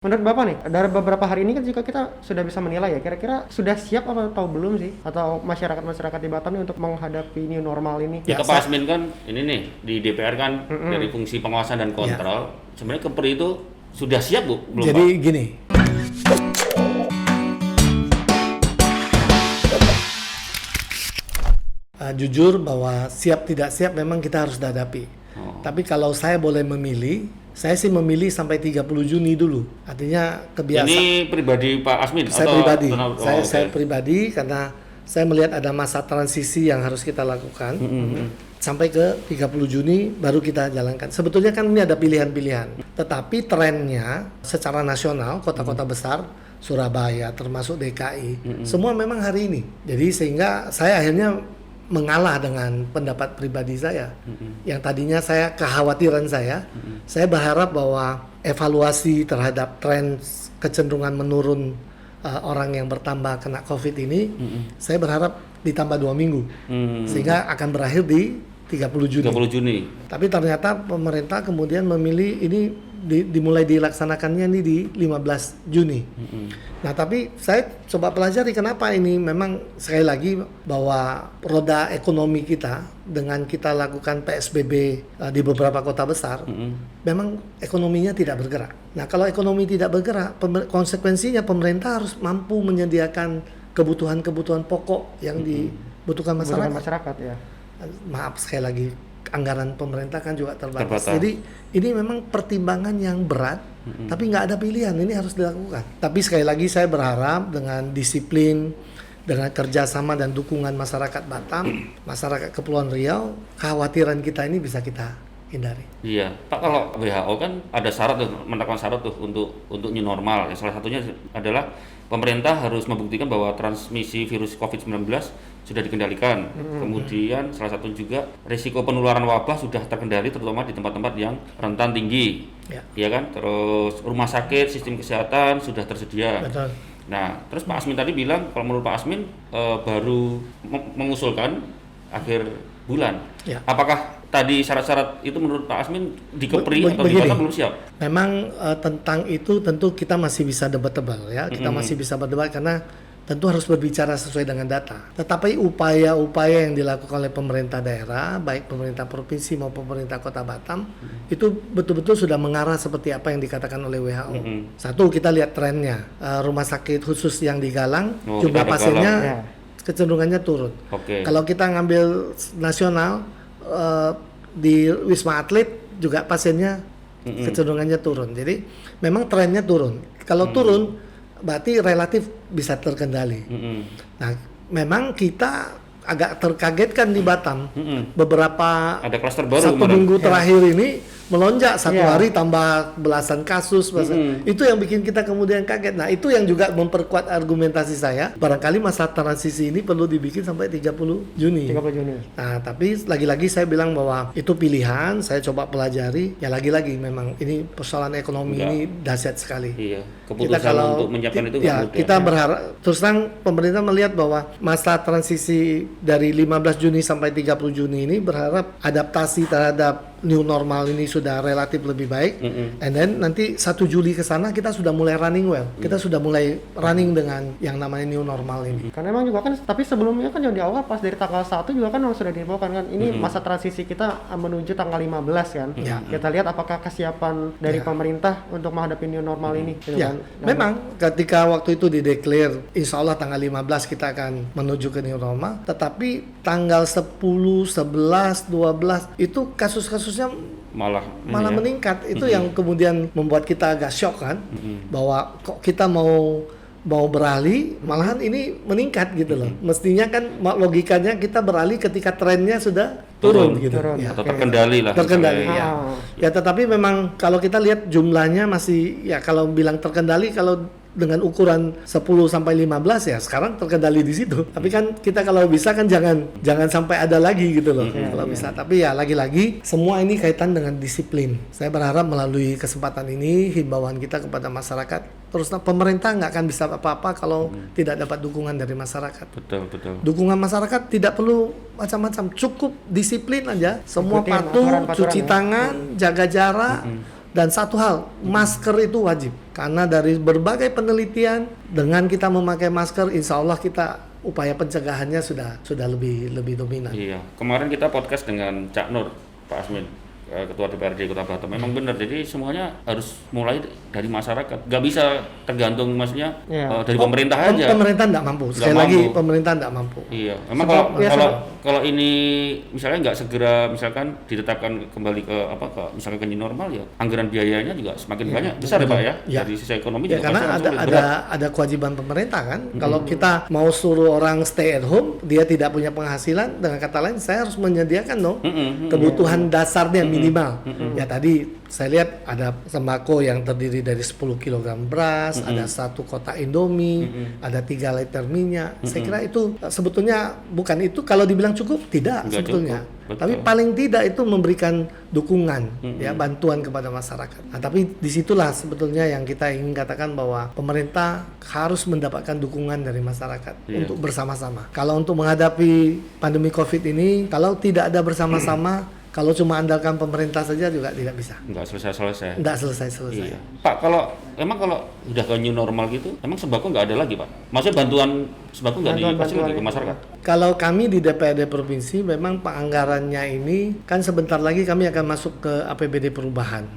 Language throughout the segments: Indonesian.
Menurut Bapak nih, dari beberapa hari ini kan juga kita sudah bisa menilai ya, kira-kira sudah siap atau belum sih? Atau masyarakat-masyarakat di Batam nih untuk menghadapi new normal ini? Ya, Pak Asmin kan ini nih di DPR kan dari fungsi pengawasan dan kontrol. Sebenarnya Kepri itu sudah siap belum Jadi Pak? gini, jujur bahwa siap tidak siap memang kita harus hadapi. Tapi kalau saya boleh memilih, saya sih memilih sampai 30 Juni dulu. Artinya kebiasaan. Ini pribadi Pak Asmin Saya atau pribadi, oke. saya pribadi karena saya melihat ada masa transisi yang harus kita lakukan. Sampai ke 30 Juni baru kita jalankan. Sebetulnya kan ini ada pilihan-pilihan. Tetapi trennya secara nasional, kota-kota besar, Surabaya termasuk DKI, semua memang hari ini. Jadi sehingga saya akhirnya mengalah dengan pendapat pribadi saya. Yang tadinya saya kekhawatiran saya berharap bahwa evaluasi terhadap tren kecenderungan menurun orang yang bertambah kena COVID ini, saya berharap ditambah 2 minggu. Sehingga akan berakhir di 30 Juni. 30 Juni. Tapi ternyata pemerintah kemudian memilih ini dimulai dilaksanakannya ini di 15 Juni. Nah, tapi saya coba pelajari kenapa ini memang sekali lagi bahwa roda ekonomi kita dengan kita lakukan PSBB di beberapa kota besar, memang ekonominya tidak bergerak. Nah, kalau ekonomi tidak bergerak, konsekuensinya pemerintah harus mampu menyediakan kebutuhan-kebutuhan pokok yang dibutuhkan Kebutuhan masyarakat. masyarakat ya. Maaf sekali lagi, anggaran pemerintah kan juga terbatas. Terbatas. Jadi ini memang pertimbangan yang berat, tapi nggak ada pilihan, ini harus dilakukan. Tapi sekali lagi saya berharap dengan disiplin, dengan kerjasama dan dukungan masyarakat Batam, masyarakat Kepulauan Riau, kekhawatiran kita ini bisa kita hindari. Iya, Pak, kalau WHO kan ada syarat tuh, menetapkan syarat tuh untuk new normal. Salah satunya adalah pemerintah harus membuktikan bahwa transmisi virus COVID-19 sudah dikendalikan. Kemudian salah satu juga risiko penularan wabah sudah terkendali terutama di tempat-tempat yang rentan tinggi. Ya kan? Terus rumah sakit, sistem kesehatan sudah tersedia. Betul. Nah, terus Pak Asmin tadi bilang kalau menurut Pak Asmin baru mengusulkan akhir bulan. Ya. Apakah tadi syarat-syarat itu menurut Pak Asmin di Kepri atau di Begini, Batam belum siap? Memang tentang itu tentu kita masih bisa debatable ya. Kita masih bisa berdebat karena tentu harus berbicara sesuai dengan data. Tetapi upaya-upaya yang dilakukan oleh pemerintah daerah, baik pemerintah provinsi maupun pemerintah Kota Batam, itu betul-betul sudah mengarah seperti apa yang dikatakan oleh WHO. Satu, kita lihat trennya. Rumah sakit khusus yang digalang, jumlah pasiennya kecenderungannya turun. Kalau kita ngambil nasional, di Wisma Atlet juga pasiennya kecenderungannya turun. Jadi memang trennya turun. Kalau turun berarti relatif bisa terkendali. Nah, memang kita agak terkagetkan di Batam. Beberapa Ada klaster baru satu minggu terakhir ini melonjak satu hari tambah belasan kasus. Itu yang bikin kita kemudian kaget. Nah, itu yang juga memperkuat argumentasi saya. Barangkali masa transisi ini perlu dibikin sampai 30 Juni. 30 Juni. Nah, tapi lagi-lagi saya bilang bahwa itu pilihan, saya coba pelajari. Ya lagi-lagi memang ini persoalan ekonomi ini dahsyat sekali. Iya, keputusan untuk menyiapkan itu ya, mudah. kita berharap terus terang pemerintah melihat bahwa masa transisi dari 15 Juni sampai 30 Juni ini berharap adaptasi terhadap new normal ini sudah relatif lebih baik. And then nanti 1 Juli ke sana kita sudah mulai running well. Kita sudah mulai running dengan yang namanya new normal ini. Karena memang juga kan, tapi sebelumnya kan yang di awal pas dari tanggal 1 juga kan sudah diinfokan kan, ini masa transisi kita menuju tanggal 15 kan. Kita lihat apakah kesiapan dari pemerintah untuk menghadapi new normal ini. Gitu Ya, kan. memang ketika waktu itu dideklar, insya Allah tanggal 15 kita akan menuju ke new normal. Tetapi tanggal 10, 11, 12 itu kasus-kasusnya malah meningkat. Itu yang kemudian membuat kita agak shock kan, bahwa kok kita mau beralih malahan ini meningkat gitu loh. Mestinya kan logikanya kita beralih ketika trennya sudah turun gitu. Ya, atau terkendali lah. Terkendali ya. Ya, tetapi memang kalau kita lihat jumlahnya masih, ya kalau bilang terkendali, kalau dengan ukuran 10 sampai 15 ya sekarang terkendali di situ. Tapi kan kita kalau bisa kan jangan sampai ada lagi gitu loh. Kalau bisa. Tapi ya lagi-lagi semua ini kaitan dengan disiplin. Saya berharap melalui kesempatan ini himbauan kita kepada masyarakat, terus pemerintah nggak akan bisa apa-apa kalau tidak dapat dukungan dari masyarakat. Betul. Dukungan masyarakat tidak perlu macam-macam, cukup disiplin aja. Semua patuh, cuci tangan, jaga jarak. Dan satu hal, masker itu wajib. karena dari berbagai penelitian dengan kita memakai masker, insya Allah kita upaya pencegahannya sudah lebih dominan. Iya, kemarin kita podcast dengan Cak Nur, Pak Asmin, Ketua DPRD Kota Batam. Memang benar, jadi semuanya harus mulai dari masyarakat. Nggak bisa tergantung maksudnya dari pemerintah aja. Pemerintah nggak mampu. Sekali lagi pemerintah nggak mampu. Iya, memang kalau ini misalnya nggak segera misalkan ditetapkan kembali ke misalkan ke new normal ya, anggaran biayanya juga semakin banyak besar ya Pak ya. Dari sisi ekonomi juga karena ada kewajiban pemerintah kan. Kalau kita mau suruh orang stay at home, dia tidak punya penghasilan, dengan kata lain saya harus menyediakan dong kebutuhan dasarnya minimal. Ya tadi saya lihat ada sembako yang terdiri dari 10 kg beras, ada 1 kotak Indomie, ada 3 liter minyak. Saya kira itu sebetulnya bukan itu kalau dibilang cukup, tidak sebetulnya. Tapi paling tidak itu memberikan dukungan, ya bantuan kepada masyarakat. Nah, tapi disitulah sebetulnya yang kita ingin katakan bahwa pemerintah harus mendapatkan dukungan dari masyarakat untuk bersama-sama. Kalau untuk menghadapi pandemi COVID ini, kalau tidak ada bersama-sama, kalau cuma andalkan pemerintah saja juga tidak bisa. Nggak selesai. Nggak selesai. Iya. Pak, kalau udah ke new normal gitu, emang sembako nggak ada lagi Pak? Maksudnya bantuan sembako nggak dikasih lagi ke masyarakat? Kalau kami di DPRD Provinsi memang penganggarannya ini kan sebentar lagi kami akan masuk ke APBD perubahan.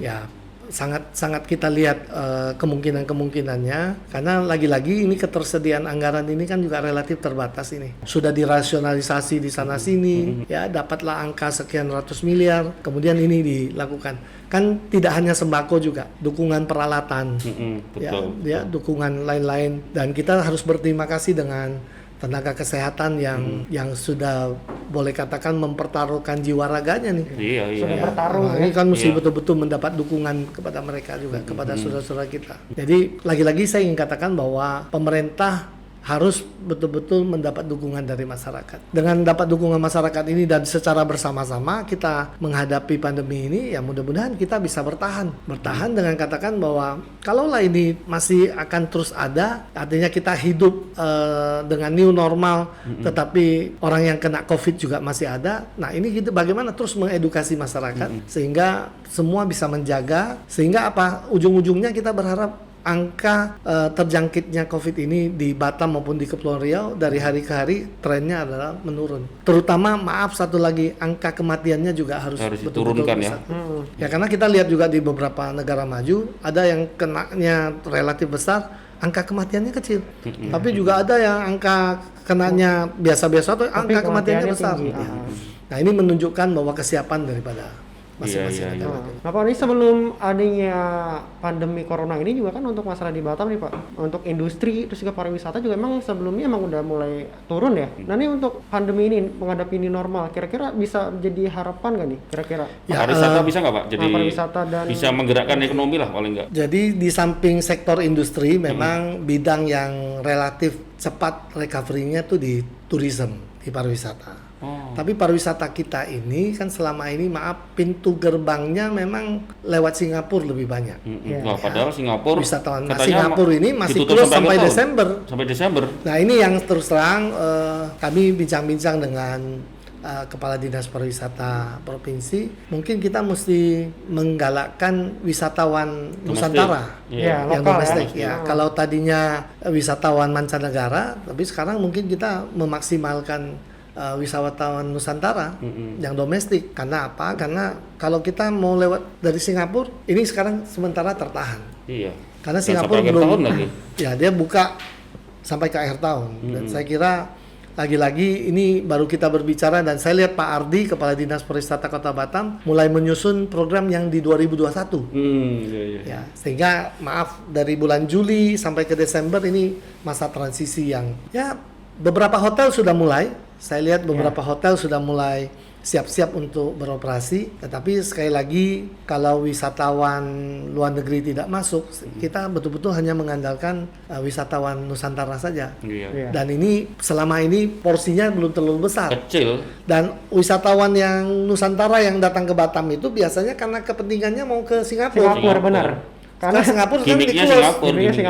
Ya. Sangat kita lihat kemungkinannya karena lagi-lagi ini ketersediaan anggaran ini kan juga relatif terbatas ini. Sudah dirasionalisasi di sana sini, ya dapatlah angka sekian ratus miliar, kemudian ini dilakukan. Kan tidak hanya sembako juga, dukungan peralatan, betul. Dukungan lain-lain, dan kita harus berterima kasih dengan tenaga kesehatan yang sudah boleh katakan mempertaruhkan jiwa raganya nih. Iya. Sudah bertaruh. Ini kan mesti betul-betul mendapat dukungan kepada mereka juga, kepada saudara-saudara kita. Jadi lagi-lagi saya ingin katakan bahwa pemerintah harus betul-betul mendapat dukungan dari masyarakat. Dengan dapat dukungan masyarakat ini dan secara bersama-sama kita menghadapi pandemi ini, ya mudah-mudahan kita bisa bertahan dengan katakan bahwa kalaulah ini masih akan terus ada, artinya kita hidup dengan new normal, tetapi orang yang kena COVID juga masih ada. Nah ini gitu, bagaimana terus mengedukasi masyarakat sehingga semua bisa menjaga, sehingga ujung-ujungnya kita berharap angka terjangkitnya COVID ini di Batam maupun di Kepulauan Riau dari hari ke hari trennya adalah menurun. Terutama satu lagi, angka kematiannya juga harus diturunkan ya. Ya karena kita lihat juga di beberapa negara maju ada yang kenanya relatif besar, angka kematiannya kecil. Tapi juga ada yang angka kenanya biasa-biasa atau angka kematiannya besar. Nah ini menunjukkan bahwa kesiapan daripada masing-masing negara. Nah Pak, ini sebelum adanya pandemi corona ini juga kan untuk masalah di Batam nih Pak, untuk industri terus juga pariwisata juga emang sebelumnya emang udah mulai turun ya. Nah ini untuk pandemi ini menghadapi ini normal, kira-kira bisa jadi harapan nggak nih kira-kira? Pariwisata bisa nggak Pak? Jadi pariwisata dan bisa menggerakkan ekonomi lah paling nggak. Jadi di samping sektor industri memang bidang yang relatif cepat recovery-nya tuh di tourism, di pariwisata. Tapi pariwisata kita ini kan selama ini pintu gerbangnya memang lewat Singapura lebih banyak. Padahal Singapura wisatawan Singapura ini masih close sampai Desember. Nah ini yang terus terang kami bincang-bincang dengan Kepala Dinas Pariwisata Provinsi, mungkin kita mesti menggalakkan wisatawan Nusantara yang domestik ya. Kalau tadinya wisatawan mancanegara, tapi sekarang mungkin kita memaksimalkan wisatawan Nusantara yang domestik. Karena apa? Karena kalau kita mau lewat dari Singapura, ini sekarang sementara tertahan. Iya. Karena Singapura belum, ya dia buka sampai ke akhir tahun. Dan saya kira lagi-lagi ini baru kita berbicara, dan saya lihat Pak Ardi, Kepala Dinas Pariwisata Kota Batam, mulai menyusun program yang di 2021. Ya, sehingga dari bulan Juli sampai ke Desember ini masa transisi yang ya beberapa hotel sudah mulai. Saya lihat beberapa hotel sudah mulai siap-siap untuk beroperasi, tetapi sekali lagi kalau wisatawan luar negeri tidak masuk, kita betul-betul hanya mengandalkan wisatawan Nusantara saja. Dan ini selama ini porsinya belum terlalu besar. Kecil. Dan wisatawan yang Nusantara yang datang ke Batam itu biasanya karena kepentingannya mau ke Singapura. Benar. Karena Singapura kan di close.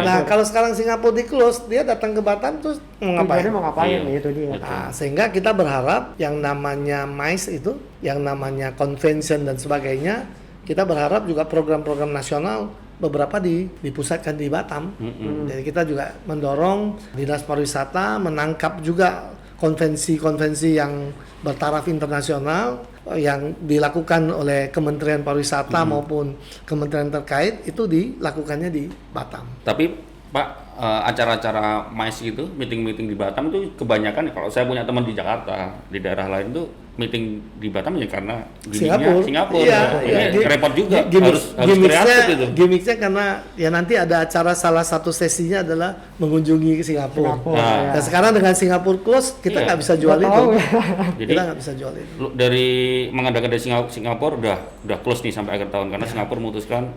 Nah, kalau sekarang Singapura di close, dia datang ke Batam terus mau ngapain? Itu dia. Nah, sehingga kita berharap yang namanya MICE itu, yang namanya convention dan sebagainya, kita berharap juga program-program nasional beberapa dipusatkan di Batam. Jadi kita juga mendorong Dinas Pariwisata menangkap juga konvensi-konvensi yang bertaraf internasional yang dilakukan oleh Kementerian Pariwisata maupun kementerian terkait itu dilakukannya di Batam. Tapi Pak, acara-acara MICE itu, meeting-meeting di Batam itu kebanyakan kalau saya punya teman di Jakarta, di daerah lain tuh meeting di Batam ya karena Singapura. Iya, Ini repot juga, harus kreatif gitu. Gimmicknya karena ya nanti ada acara salah satu sesinya adalah mengunjungi Singapura. Ya. Dan sekarang dengan Singapura close, kita nggak bisa jual itu. Jadi Kita nggak bisa jual itu. dari mengadakan dari Singapura udah close nih sampai akhir tahun karena Singapura memutuskan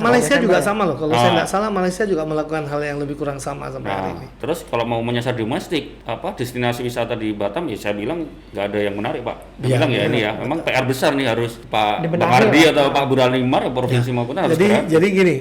Malaysia juga sama loh. Kalau saya nggak salah, Malaysia juga melakukan hal yang lebih kurang sama sampai hari ini. Terus kalau mau menyasar domestik, destinasi wisata di Batam ya saya bilang nggak ada yang menarik Pak. Saya bilang ya ini ya, memang PR besar nih harus Pak Dibenahi Ardi lah. atau Pak Buralimar provinsi maupun harus kreatif. Jadi gini,